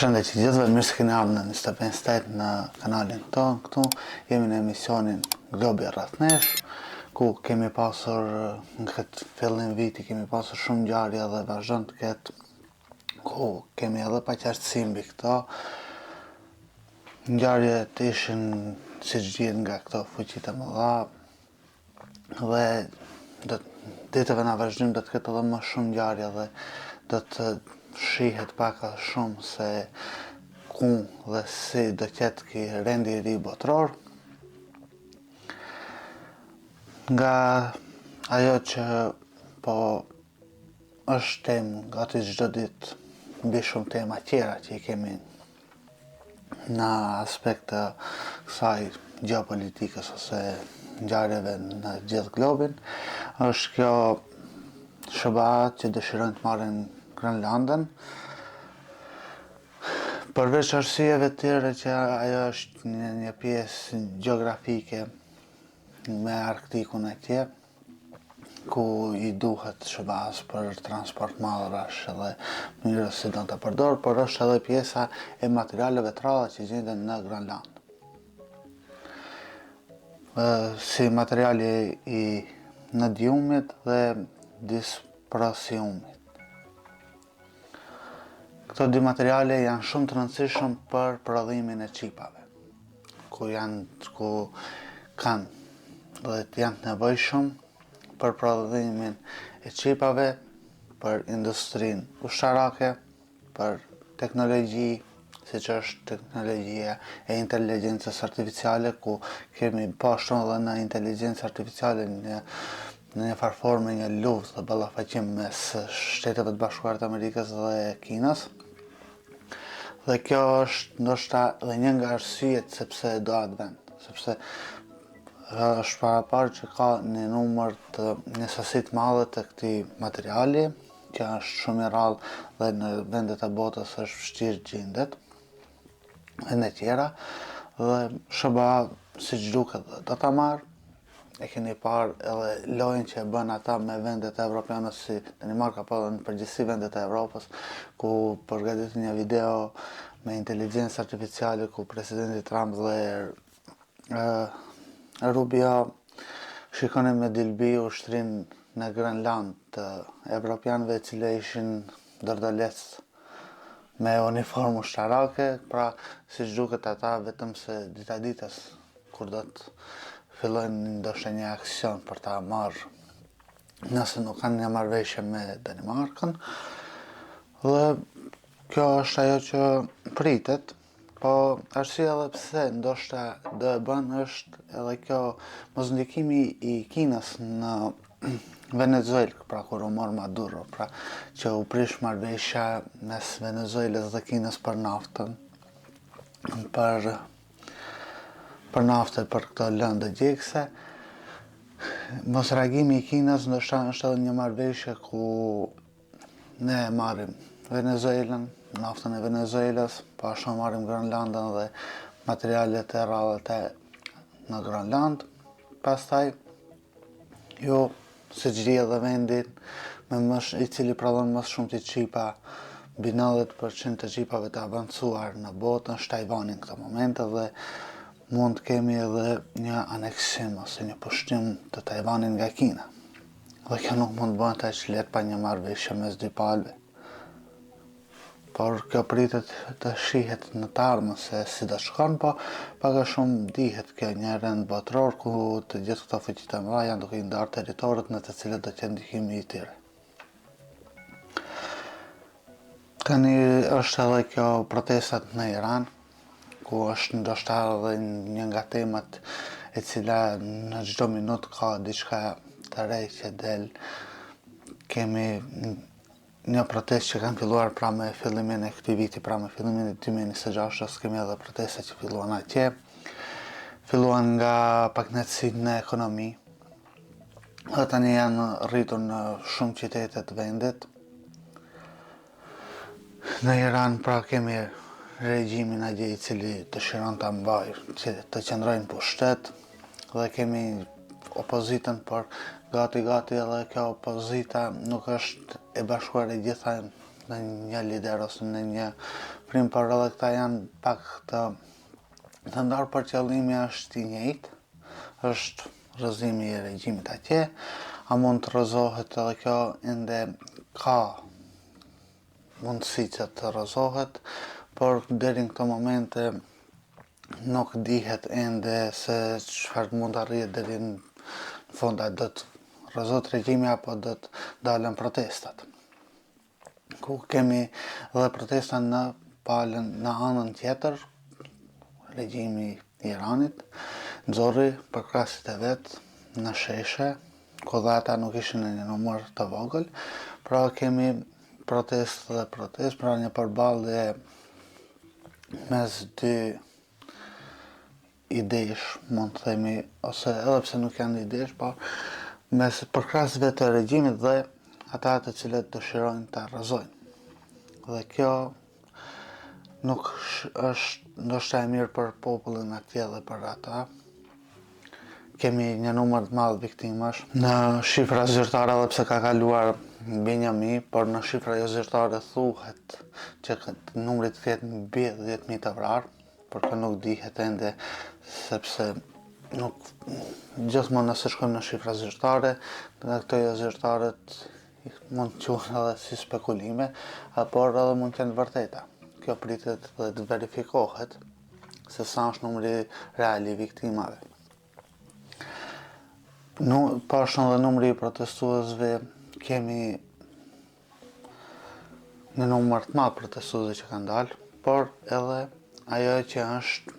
Përshëndetje gjithëve, mirë se keni ardhur në 25 në kanalin tonë. Këtu jemi në emisionin Globi rreth nesh, ku kemi pasur në këtë fillim viti kemi pasur shumë ngjarje dhe vazhdon të ketë, ku kemi edhe paqartësi mbi këto. Ngjarjet ishin siç gjithë nga këto fuqitë e mëdha dhe ditëve në vazhdim do të ketë edhe më shumë ngjarje dhe do të shihet pak a shumë se ku dhe si do qetë ky rendi i ri botror. Nga ajo që po është temë gati çdo ditë mbi shumë tema tjera që i kemi në aspekt të kësaj gjeopolitikës ose ngjarjeve në gjithë globin, është kjo SBA që dëshirojnë të marrin Grenlandën. Përveç arsyeve të tjera që ajo është një pjesë gjeografike me Arktikun atje, ku i duhet SBA-s për transport madhrash edhe mënyrës si do të përdor, por është edhe pjesa e materialeve të rralla që gjenden në Grenland. Si materiali i nëdiumit dhe disprosiumit. Këto dy materiale janë shumë të rëndësishëm për prodhimin e çipave, ku kanë dhe janë të nevojshëm për prodhimin e çipave, për industrinë ushtarake, për teknologji, siç është teknologjia e inteligjencës artificiale, ku kemi poshtë edhe në inteligjencë artificiale në një farë forme një luftë dhe ballafaqim mes Shteteve të Bashkuara të Amerikës dhe Kinës. Dhe kjo është ndoshta edhe një nga arsyet sepse do atë vend, sepse është paraparë që ka një sasi të madhe të këtij materiali, që është shumë i rrallë dhe në vendet e botës është vështirë gjendet, vende tjera, dhe SBA siç duket do ta marrë. E keni parë edhe lojën që e bën ata me vendet evropiane si Danimarka, po edhe në përgjithësi vendet e Evropës, ku përgatitën një video me inteligjencë artificiale ku presidenti Trump dhe Rubio shikonin me dilbi ushtrinë në Grenland të evropianëve që ishin dërdalec me uniformë ushtarake, pra siç duket ata vetëm se dita ditës kur do të fillojnë ndoshta një aksion për ta marrë, nëse nuk kanë një marrëveshje me Danimarkën. Dhe kjo është ajo që pritet, po arsyeja edhe pse ndoshta do e bën është edhe kjo mosndikimi i Kinës në Venezuelë, pra kur u mor Maduro, pra që u prish marrëveshja mes Venezuelës dhe Kinës për naftën, për këto lëndë gjegëse. Mosreagimi i Kinës ndoshta është edhe një marrëveshje ku ne marrim Venezuelën, naftën e Venezuelës, po ashtu marrim Grenlandën dhe materialet e rrallë në Grenland. Pastaj siç di edhe vendin i cili prodhon më shumë të çipa, mbi 90% të çipave të avancuar në botë është Tajvani në këtë moment, dhe mund të kemi edhe një aneksim ose një pushtim të Tajvanit nga Kina. Dhe kjo nuk mund të bëhet aq lehtë pa një marrëveshje mes dy palëve. Por kjo pritet të shihet në të ardhmen se si do shkon, po pak a shumë dihet kjo një rend botror ku të gjithë këto fuqitë e mëdha janë duke i ndarë territorët në të cilët do të jetë ndikimi i tyre. Tani është edhe kjo protestat në Iran, ku është ndoshta edhe një nga temat e cila në çdo minutë ka diçka të re që del. Kemi një protestë që kanë filluar pra me fillimin e këtij viti, pra me fillimin e 2026-s, kemi edhe protesta që filluan atje. Filluan nga paknetësitë në ekonomi, dhe tani janë rritur në shumë qytete të vendit. Në Iran pra kemi regjimin atje i cili dëshiron ta mbajë, të qëndrojnë pushtet, dhe kemi opozitën, por gati edhe kjo opozita nuk është e bashkuar e gjitha në një lider ose në një Shqipërinë, por edhe këta janë pak të ndarë, për qëllimi është i njëjtë, është rrëzimi i regjimit atje, a mund të rrëzohet edhe kjo, ende ka mundësi që të rrëzohet, por deri në këto momente nuk dihet ende se çfarë mund të arrihet deri në fund, a do të rrëzohet regjimi apo do të dalen protestat. Ku kemi edhe protesta në palën në anën tjetër, regjimi i Iranit nxorri përkrasit e vet në sheshe, ku dhe ata nuk ishin në një numër të vogël, pra kemi protestë dhe protestë, pra një përballje mes dy idesh, mund të themi, ose edhe pse nuk janë idesh, po mes përkrasëve të regjimit dhe ata të cilët dëshirojnë ta rrëzojnë. Dhe kjo nuk është ndoshta e mirë për popullin atje dhe për ata. Kemi një numër të madh viktimash. Në shifra zyrtare, edhe pse ka kaluar mbi 1.000, por në shifra jo zyrtare thuhet që numri të ketë mbi 10.000 të vrarë, por kjo nuk dihet ende, sepse nuk gjithmonë nëse shkojmë në shifra zyrtare, dhe këto jo zyrtaret mund të quhen edhe si spekulime, por edhe mund të jenë vërteta. Kjo pritet dhe të verifikohet se sa është numri real i viktimave. Po është edhe numri i protestuesve, kemi një numër të madh protestuesve që kanë dalë, por edhe ajo që është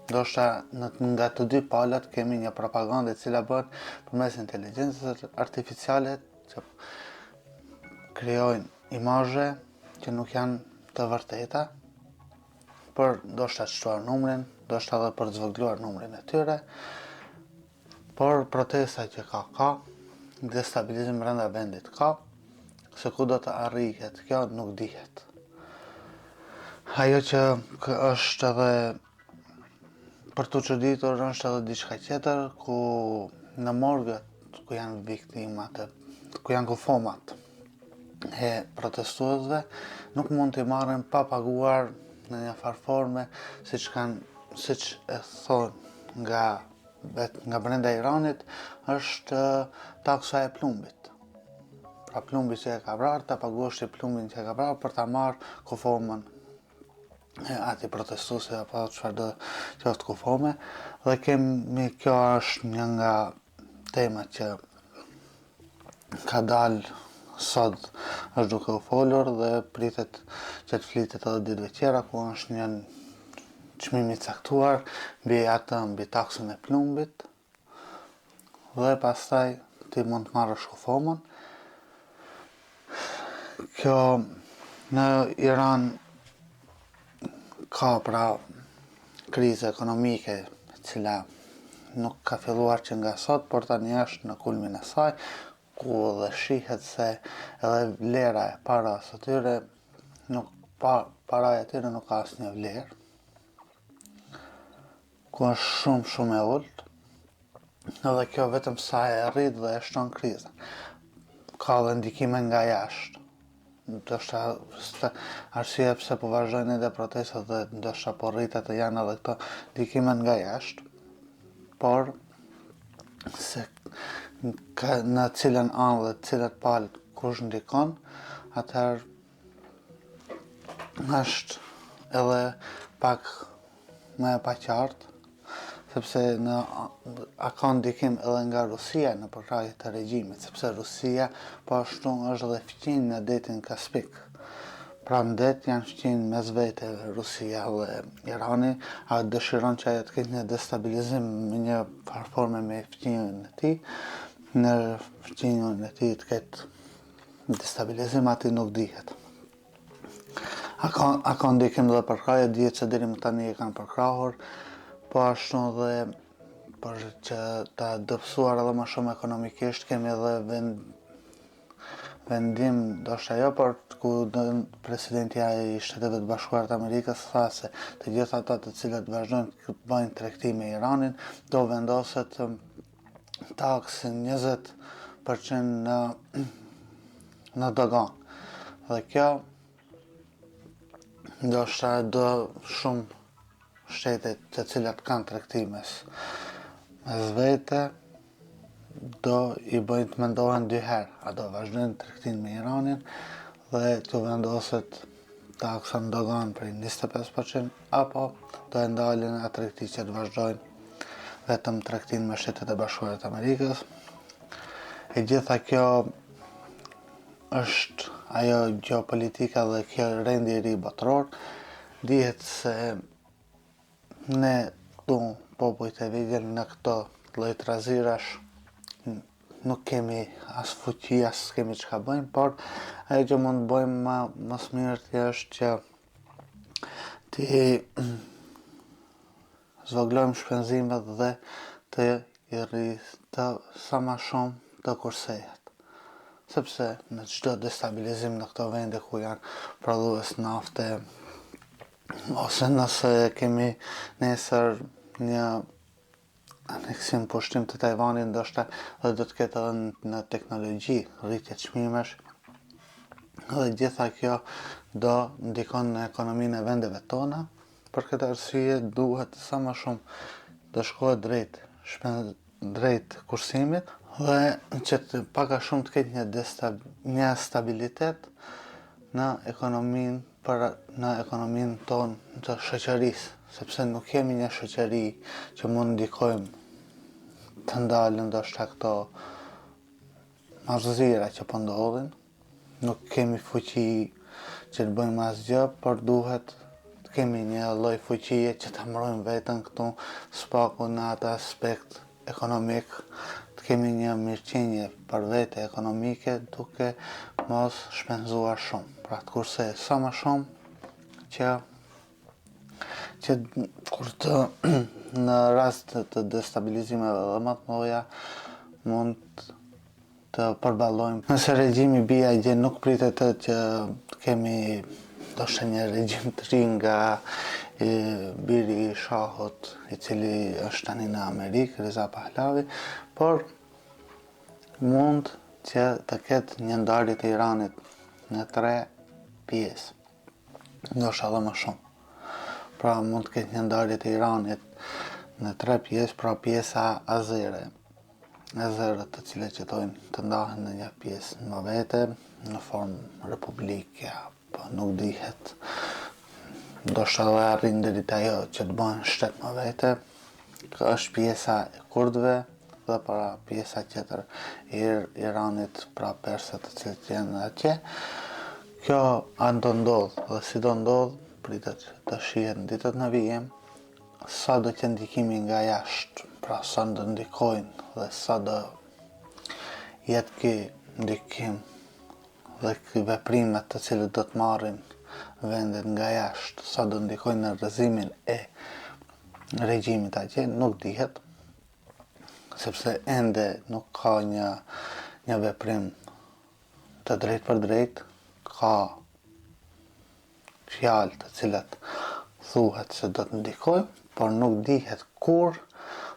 ndoshta nga të dy palët kemi një propagandë e cila bëhet përmes inteligjencës artificiale, që krijojnë imazhe që nuk janë të vërteta, për ndoshta të shtuar numrin, ndoshta edhe për të zvogëluar numrin e tyre, por protesta që ka, destabilizim brenda vendit ka, se ku do të arrihet kjo nuk dihet. Ajo që është edhe për të çuditur është edhe diçka tjetër, ku në morgët ku janë viktimat, ku janë kufomat e protestuesve, nuk mund t'i marrin pa paguar në një farë forme, siç e thonë nga brenda Iranit, është taksa e plumbit. Pra plumbi që e ka vrarë, ta paguash plumbin që e ka vrarë për ta marrë kufomën e atij protestuesi apo çfarë do qoftë kufome. Dhe kjo është një nga temat që ka dalë sot, është duke u folur dhe pritet që të flitet edhe ditëve tjera, ku është një çmim i caktuar mbi taksën e plumbit, dhe pastaj ti mund të marrësh kufomën. Kjo në Iran ka pra krizë ekonomike, e cila nuk ka filluar që nga sot, por tani është në kulmin e saj, ku dhe shihet se edhe vlera e paras atyre paraja e tyre nuk ka asnjë vlerë, ku është shumë e ulët, edhe kjo vetëm sa e rrit dhe e shton krizën. Ka dhe ndikime nga jashtë. Ndoshta arsyeja pse po vazhdojnë edhe protestat dhe ndoshta po rritet të janë edhe këto ndikimet nga jashtë, por se në cilën anë dhe cilat palët kush ndikon, atëherë është edhe pak më e paqartë, sepse a ka ndikim edhe nga Rusia në përkrahje të regjimit, sepse Rusia po ashtu është edhe fqinjë në detin Kaspik. Pra në det janë fqinjë mes vete Rusia dhe Irani, a dëshiron që ajo të ketë një destabilizim në një forme me fqinjën e tij, në fqinjën e tij të ketë destabilizim, aty nuk dihet. A ka ndikim dhe përkrahje, dihet se deri më tani e kanë përkrahur, po ashtu dhe për që ta dobësuar edhe më shumë ekonomikisht, kemi edhe vendim, ndoshta jo, por ku presidenti i Shteteve të Bashkuara të Amerikës tha se të gjithë ata të cilët vazhdojnë të bëjnë tregti me Iranin, do vendoset taksën 20% në dogan. Dhe kjo ndoshta do shumë shtete të cilat kanë tregti mes vete, do i bëjnë të mendohen dy herë, a do vazhdojnë tregtin me Iranin dhe t'u vendoset taksa në dogan për 25%, apo do e ndalin atë tregti që të vazhdojnë vetëm tregtin me Shtetet e Bashkuara të Amerikës. E gjitha kjo është ajo geopolitika dhe kjo rendi i ri botëror. Dihet se ne këtu popujt e vegjël në këto lloj trazirash nuk kemi as fuqi, as kemi çka bëjmë, por ajo që mund të bëjmë më së miri është që ti zvoglojmë shpenzimet dhe të i rritë sa më shumë të kursejet. Sepse në çdo destabilizim në këto vende ku janë prodhues nafte, ose nëse kemi nesër një aneksim pushtim të Tajvanit, ndoshta dhe do të ketë edhe në teknologji rritje çmimesh, dhe gjitha kjo do ndikon në ekonominë e vendeve tona. Për këtë arsye duhet sa më shumë të shkohet drejt kursimit dhe që të paka shumë të ketë një stabilitet në ekonominë tonë të shoqërisë, sepse nuk kemi një shoqëri që mund ndikojmë të ndalën ndoshta këto marrëzira që po ndodhin. Nuk kemi fuqi që të bëjmë asgjë, por duhet të kemi një lloj fuqie që ta mbrojmë veten këtu spaku në atë aspekt ekonomik, të kemi një mirëqenie për vete ekonomike duke mos shpenzuar shumë. Pra të kurse sa më shumë që kur të në rast të destabilizimeve dhe më të mëdha mund të përballojmë. Nëse regjimi bie gjë nuk pritet që të kemi ndoshta një regjim të ri nga biri i shahut i cili është tani në Amerikë, Reza Pahlavi, por mund që të ketë një ndarje të Iranit në 3 pjesë, ndoshta edhe më shumë. Pra mund të ketë një ndarje të Iranit në 3 pjesë, pra pjesa azere. Azerët të cilët jetojnë të ndahen në një pjesë më vete, në formë republike, po nuk dihet. Ndoshta dhe arrin deri te ajo që të bëhen shtet më vete. Kjo është pjesa e kurdëve dhe para pjesa tjetër e Iranit, pra persët të cilët janë atje. Kjo do ndodh dhe si do ndodh, pritet të shihet në ditët në vijim, sa do të ndikimi nga jashtë, pra sa do ndikojnë dhe sa do jetë ky ndikim dhe ky veprimet të cilët do të marrin vendet nga jashtë, sa do ndikojnë në rrëzimin e regjimit atje, nuk dihet, sepse ende nuk ka një veprim të drejtë për drejtë, ka fjalë të cilat thuhet se do të ndikojnë, por nuk dihet kur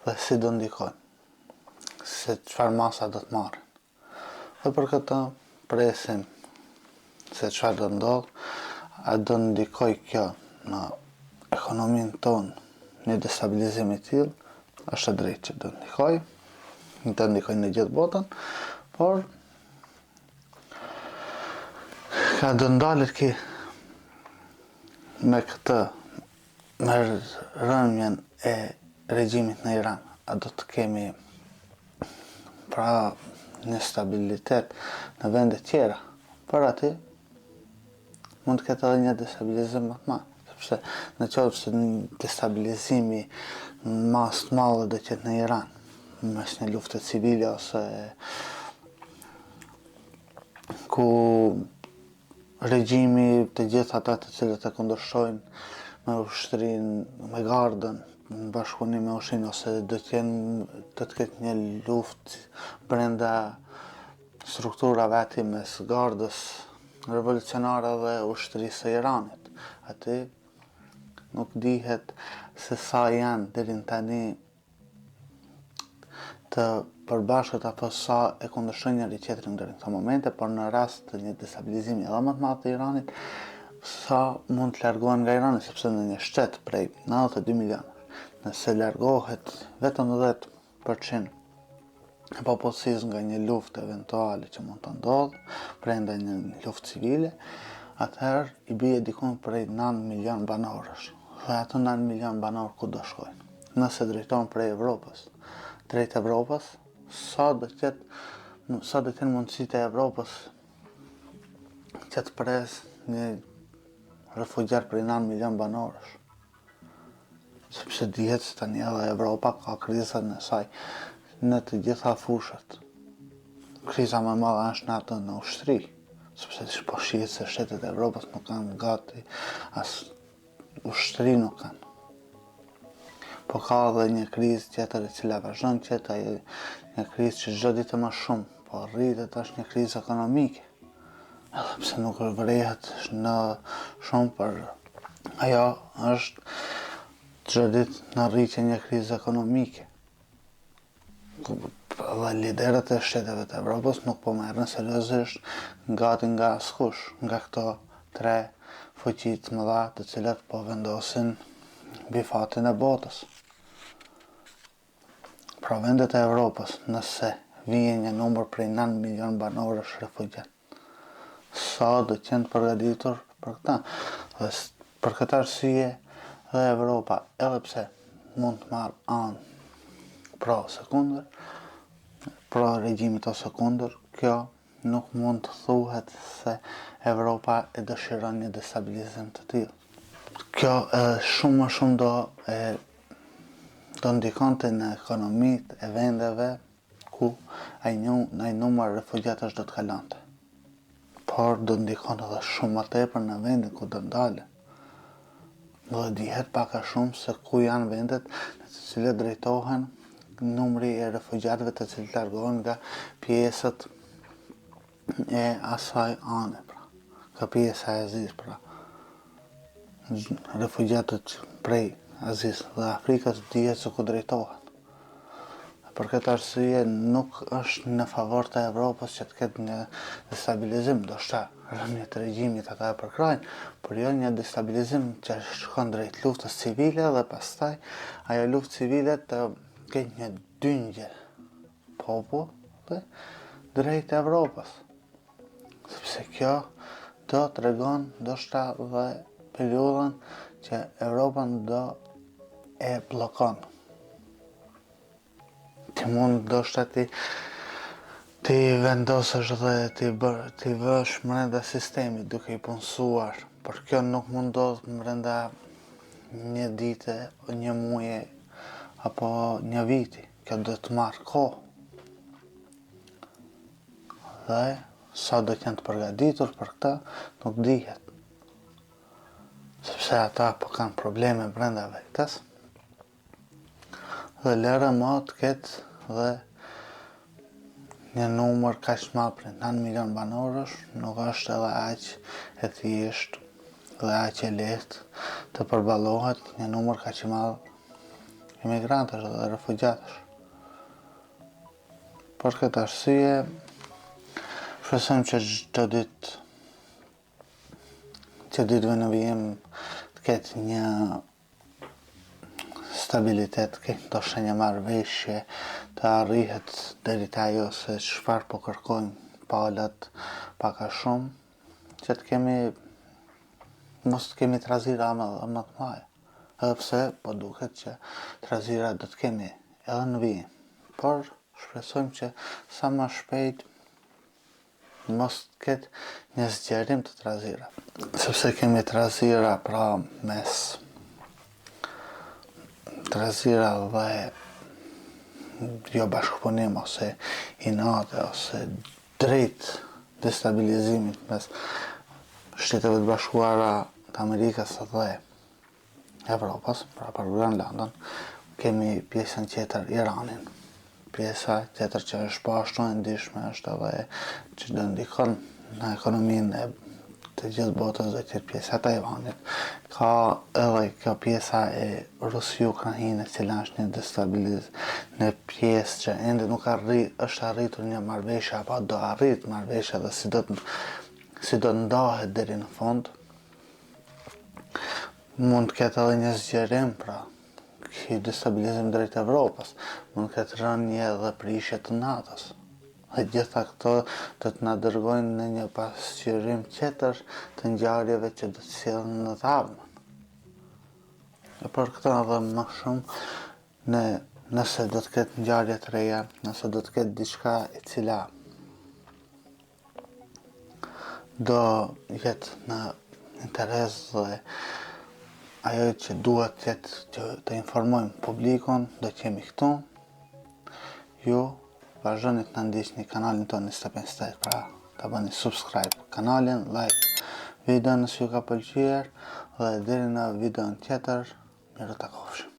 dhe si do ndikojnë, se çfarë masa do të marrin. Dhe për këtë presim se çfarë do ndodh, a do ndikoj kjo në ekonominë tonë një destabilizim i tillë, është e drejtë që do ndikoj në gjithë botën, por ka do ndalet ki me këtë, me rënjen e regjimit në Iran, a do të kemi pra një stabilitet në vende tjera, por aty mund të ketë edhe një destabilizim më të madh, sepse në qoftë se destabilizimi mas të madh do të jetë në Iran, mes një lufte civile ose ku regjimi të gjithë ata të cilët e kundërshtojnë me ushtrinë, me gardën, në bashkëpunim me ushtrinë, ose do të ketë një luftë brenda strukturave aty mes gardës revolucionare dhe ushtrisë së Iranit. Aty nuk dihet se sa janë deri tani të përbashkët apo sa e kundërshtojnë njëri tjetrin deri në këtë momente, por në rast të një destabilizimi edhe më të madh të Iranit, sa mund të largohen nga Irani, sepse në një shtet prej 92 milionësh, nëse largohet vetëm 10% e popullsisë nga një luftë eventuale që mund të ndodhë brenda një luftë civile, atëherë i bie dikun prej 9 milion banorësh. Dhe ato 9 milion banorë ku do shkojnë? Nëse drejton prej Evropës, drejt Evropës, sa do të jenë mundësitë e Evropës që të presë një refugjat prej 9 milion banorësh? Sepse dihet se tani edhe Evropa ka krizën e saj në të gjitha fushat. Kriza më e madhe është në ushtri, sepse po shihet se shtetet e Evropës nuk kanë gati, as ushtri nuk kanë. Po ka edhe një krizë tjetër e cila vazhdon tjetër, një krizë që çdo ditë më shumë, po rritet është një krizë ekonomike. Edhe pse nuk vrehet në shumë, për ajo është çdo ditë në rritje një krizë ekonomike. Dhe liderët e shteteve të Evropës nuk po merren seriozisht gati nga askush, nga këto tre fuqi të mëdha të cilat po vendosin mbi fatin e botës. Pra vendet e Evropës, nëse vjen një numër prej 9 milion banorësh refugjat, sa do të jenë përgatitur për këta? Dhe për këtë arsye dhe Evropa, edhe pse mund të marrë anë pro ose kundër, pro regjimit ose kundër, kjo nuk mund të thuhet se Evropa e dëshiron një destabilizim të tillë. Kjo shumë më shumë do ndikonte në ekonomitë e vendeve ku ai numër refugjatësh do të kalonte. Por do ndikon edhe shumë më tepër në vendin ku do ndalen. Do dihet pak a shumë se ku janë vendet në të cilat drejtohen numri e refugjatëve të cilët largohen nga pjesët e asaj ane, pra. Ka pjesa e Azisë, pra. Refugjatët prej Azisë dhe Afrikës dihet se ku drejtohen. Për këtë arsye nuk është në favor të Evropës që të ketë një destabilizim, ndoshta rënjet e regjimit ata e përkrajnë, por jo një destabilizim që shkon drejt luftës civile dhe pastaj ajo luftë civile të ketë një dyngje popull drejt Evropës. Sepse kjo do tregon ndoshta dhe periudhën që Evropa do e bllokon. Ti mund ndoshta ti vendosësh dhe ti vësh brenda sistemit duke i punësuar, por kjo nuk mund ndodh brenda një dite, një muaji apo një viti. Kjo do të marrë kohë. Dhe sa do të jenë të përgatitur për këtë nuk dihet. Sepse ata po kanë probleme brenda vetes. Dhe lere më të ketë dhe një numër kaq të madh për 9 milion banorësh, nuk është edhe aq e thjeshtë dhe aq e lehtë të përballohet një numër kaq i madh imigrantësh dhe refugjatësh. Për këtë arsye, shpresojmë që çdo ditë në vijim të ketë një stabilitet, ndoshta një marrëveshje të arrihet deri te ajo se çfarë po kërkojnë palët pak a shumë, që mos të kemi trazira më të mëdha. Edhe pse po duket që trazira do të kemi edhe në vijim, por shpresojmë që sa më shpejt mos të ketë një zgjerim të trazira. Sepse kemi trazira pra mes trazira dhe jo bashkëpunim ose inate ose drejt destabilizimit mes Shteteve të Bashkuara të Amerikës dhe Evropës, pra për Grënlandën, kemi pjesën tjetër Iranin. Pjesa tjetër që është po ashtu e ndihshme është edhe që do ndikon në ekonominë e të gjithë botës do të jetë pjesa e Tajvanit. Ka edhe kjo pjesa e Rusi-Ukrainë, e cila është një destabilizim në pjesë që ende nuk është arritur një marrëveshje apo do arrit marrëveshja dhe si do ndahet deri në fund. Mund të ketë edhe një zgjerim, pra ky destabilizim drejt Evropës, mund të ketë rënje dhe prishje të NATO-s. Dhe gjitha këto do të na dërgojnë në një pasqyrim tjetër të ngjarjeve që do të sillen në të ardhmen. E për këtë edhe më shumë, nëse do të ketë ngjarje të reja, nëse do të ketë diçka e cila do jetë në interes dhe ajo që duhet jetë që të informojmë publikun, do të jemi këtu. Ju vazhdoni të na ndiqni kanalin tonë 25 Tech, pra ta bëni subscribe kanalin, like videon nëse ju ka pëlqyer dhe deri në videon tjetër, miru takofshim.